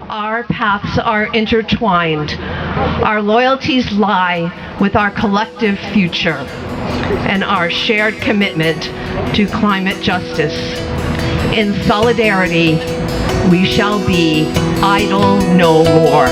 Our paths are intertwined. Our loyalties lie with our collective future and our shared commitment to climate justice. In solidarity, we shall be idle no more.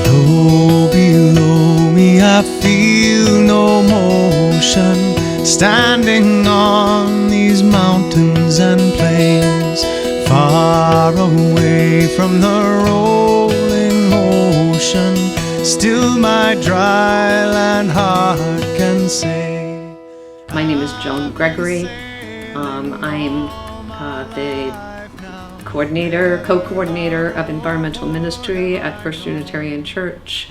Low below me, I feel no motion, standing on these mountains and plains, far away from the rolling ocean. Still my dry land heart can say. My name is Joan Gregory. I'm the co-coordinator of environmental ministry at First Unitarian Church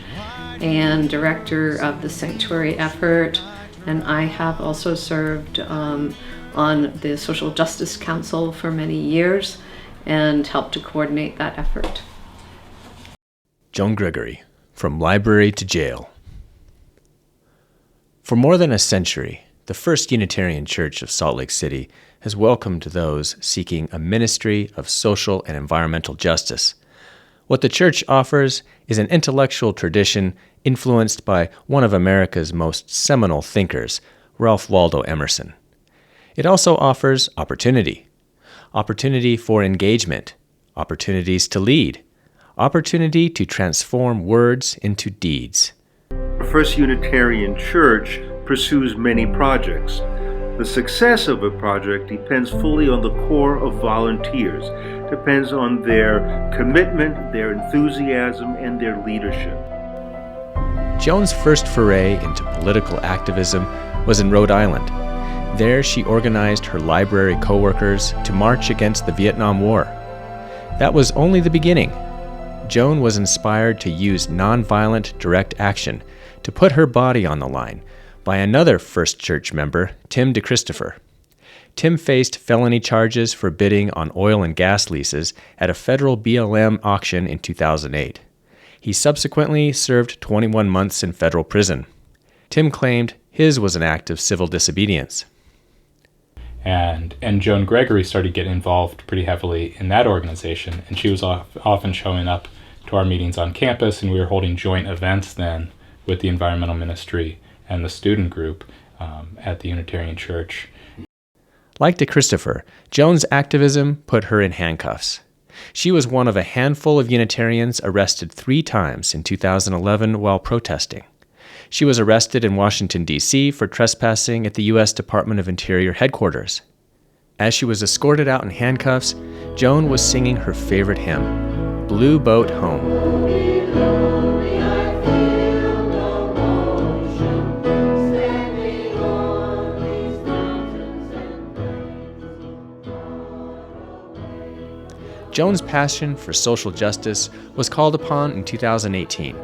and director of the sanctuary effort. And I have also served on the Social Justice Council for many years and helped to coordinate that effort. Joan Gregory, From Library to Jail. For more than a century, the First Unitarian Church of Salt Lake City has welcomed those seeking a ministry of social and environmental justice. What the church offers is an intellectual tradition influenced by one of America's most seminal thinkers, Ralph Waldo Emerson. It also offers opportunity for engagement, opportunities to lead, opportunity to transform words into deeds. The First Unitarian Church pursues many projects. The success of a project depends fully on the core of volunteers, depends on their commitment, their enthusiasm, and their leadership. Joan's first foray into political activism was in Rhode Island. There she organized her library co-workers to march against the Vietnam War. That was only the beginning. Joan was inspired to use nonviolent direct action to put her body on the line by another First Church member, Tim DeChristopher. Tim faced felony charges for bidding on oil and gas leases at a federal BLM auction in 2008. He subsequently served 21 months in federal prison. Tim claimed his was an act of civil disobedience. And Joan Gregory started getting involved pretty heavily in that organization, and she was often showing up to our meetings on campus, and we were holding joint events then with the environmental ministry and the student group at the Unitarian Church. Like DeChristopher, Joan's activism put her in handcuffs. She was one of a handful of Unitarians arrested 3 times in 2011 while protesting. She was arrested in Washington, D.C. for trespassing at the U.S. Department of Interior headquarters. As she was escorted out in handcuffs, Joan was singing her favorite hymn, Blue Boat Home. Joan's passion for social justice was called upon in 2018.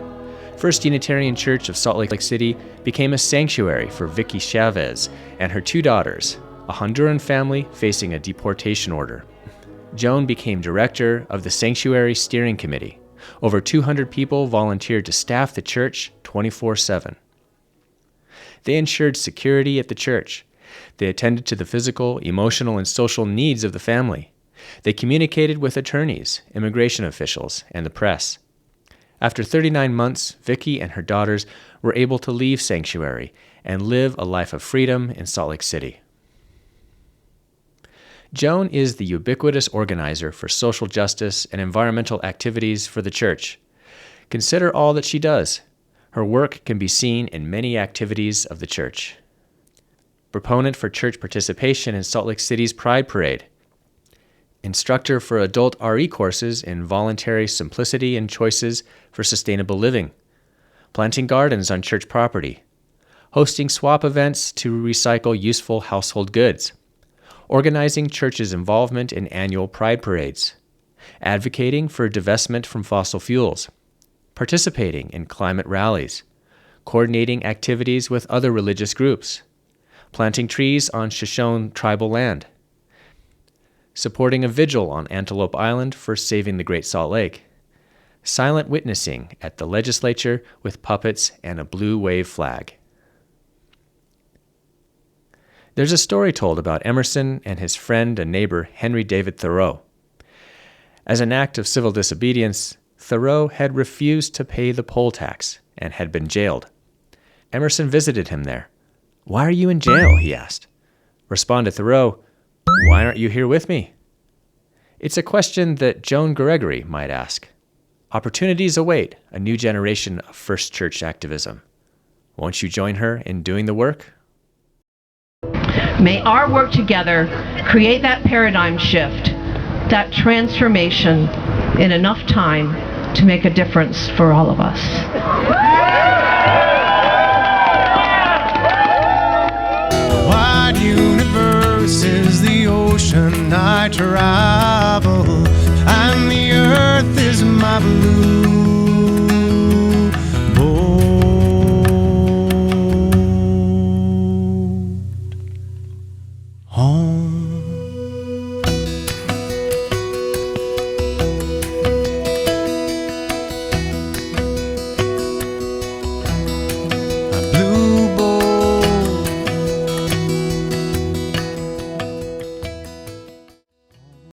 First Unitarian Church of Salt Lake City became a sanctuary for Vicky Chavez and her 2 daughters, a Honduran family facing a deportation order. Joan became director of the Sanctuary Steering Committee. Over 200 people volunteered to staff the church 24/7. They ensured security at the church. They attended to the physical, emotional, and social needs of the family. They communicated with attorneys, immigration officials, and the press. After 39 months, Vicky and her daughters were able to leave Sanctuary and live a life of freedom in Salt Lake City. Joan is the ubiquitous organizer for social justice and environmental activities for the church. Consider all that she does. Her work can be seen in many activities of the church. Proponent for church participation in Salt Lake City's Pride Parade. Instructor for adult RE courses in voluntary simplicity and choices for sustainable living. Planting gardens on church property. Hosting swap events to recycle useful household goods. Organizing churches' involvement in annual pride parades. Advocating for divestment from fossil fuels. Participating in climate rallies. Coordinating activities with other religious groups. Planting trees on Shoshone tribal land. Supporting a vigil on Antelope Island for saving the Great Salt Lake. Silent witnessing at the legislature with puppets and a blue wave flag. There's a story told about Emerson and his friend and neighbor Henry David Thoreau. As an act of civil disobedience, Thoreau had refused to pay the poll tax and had been jailed. Emerson visited him there. "Why are you in jail?" he asked. Responded Thoreau, "Why aren't you here with me?" It's a question that Joan Gregory might ask. Opportunities await a new generation of First Church activism. Won't you join her in doing the work? May our work together create that paradigm shift, that transformation in enough time to make a difference for all of us. The wide universe is the ocean I travel, and the earth is my blue